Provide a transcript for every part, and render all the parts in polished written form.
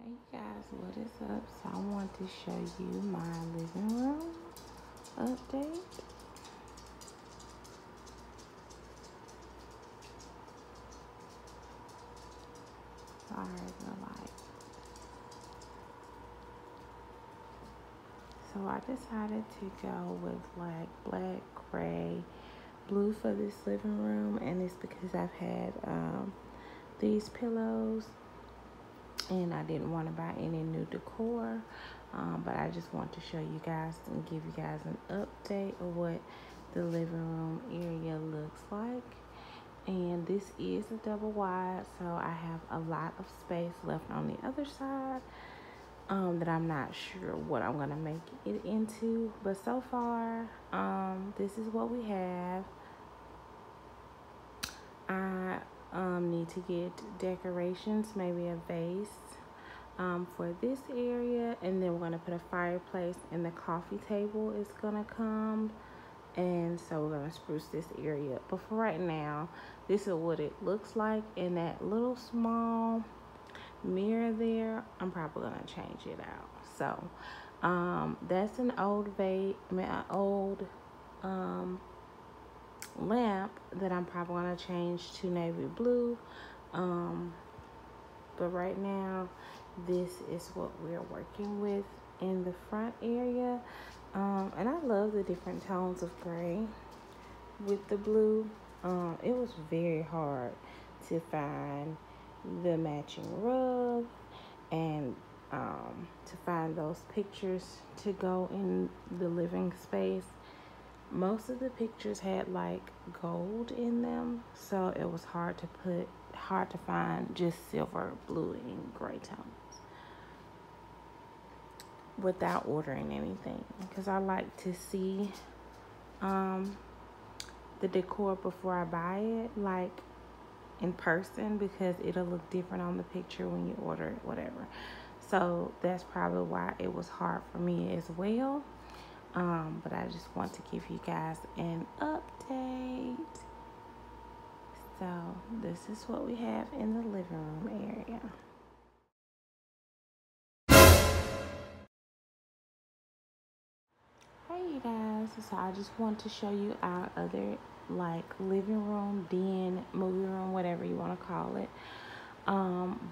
Hey guys, what is up? So I want to show you my living room update. Sorry, the light. So I decided to go with like black, gray, blue for this living room, and it's because I've had these pillows and I didn't want to buy any new decor, but I just want to show you guys and give you guys an update of what the living room area looks like. And this is a double wide, so I have a lot of space left on the other side that I'm not sure what I'm gonna make it into, but so far this is what we have. I need to get decorations, maybe a vase for this area, and then we're gonna put a fireplace, and the coffee table is gonna come, and so we're gonna spruce this area up. But for right now, this is what it looks like. In that little small mirror there, I'm probably gonna change it out. So that's an old lamp that I'm probably gonna change to navy blue, but right now this is what we're working with in the front area, and I love the different tones of gray with the blue. It was very hard to find the matching rug and to find those pictures to go in the living space. Most of the pictures had like gold in them, so it was hard to find just silver, blue, and gray tones without ordering anything, because I like to see the decor before I buy it, like in person, because it'll look different on the picture when you order it, whatever. So that's probably why it was hard for me as well. But I just want to give you guys an update. So this is what we have in the living room area. Hey you guys, so I just want to show you our other like living room, den, movie room, whatever you want to call it.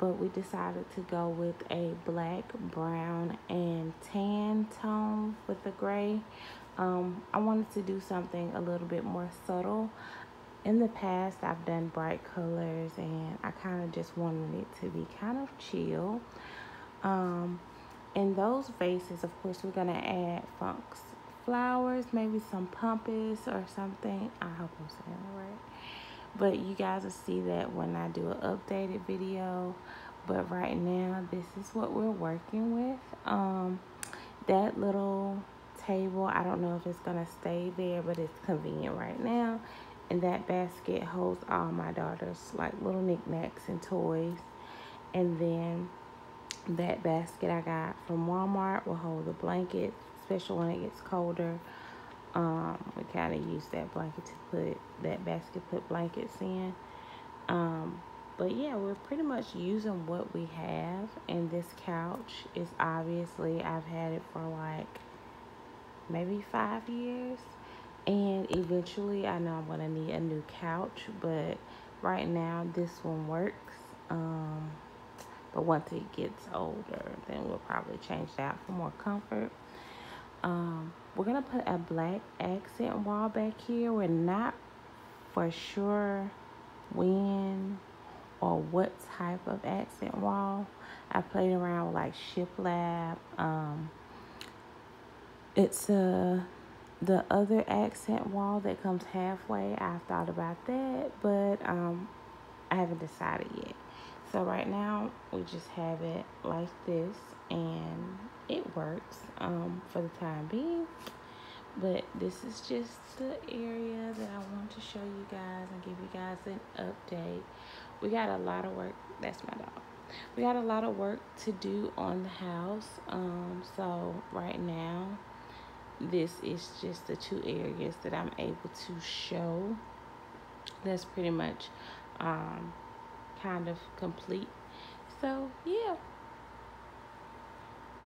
But we decided to go with a black, brown, and tan tone with the gray. I wanted to do something a little bit more subtle. In the past, I've done bright colors, and I kind of just wanted it to be kind of chill. In those vases, of course, we're going to add funks flowers, maybe some pumpkins or something. I hope I'm saying it right. But you guys will see that when I do an updated video. But right now, this is what we're working with. That little table, I don't know if it's going to stay there, but it's convenient right now. And that basket holds all my daughter's like little knickknacks and toys. And then that basket I got from Walmart will hold the blankets, especially when it gets colder. We kind of use that blanket to put that basket, put blankets in. But yeah, we're pretty much using what we have. And this couch is obviously, I've had it for like maybe 5 years. And eventually I know I'm going to need a new couch. But right now this one works. But once it gets older, then we'll probably change that for more comfort. We're going to put a black accent wall back here. We're not for sure when or what type of accent wall. I played around with like shiplap. It's the other accent wall that comes halfway. I've thought about that, but I haven't decided yet. So right now we just have it like this, and it works for the time being. But this is just the area that I want to show you guys and give you guys an update. We got a lot of work. That's my dog. We got a lot of work to do on the house. So right now, this is just the two areas that I'm able to show. That's pretty much kind of complete. So yeah,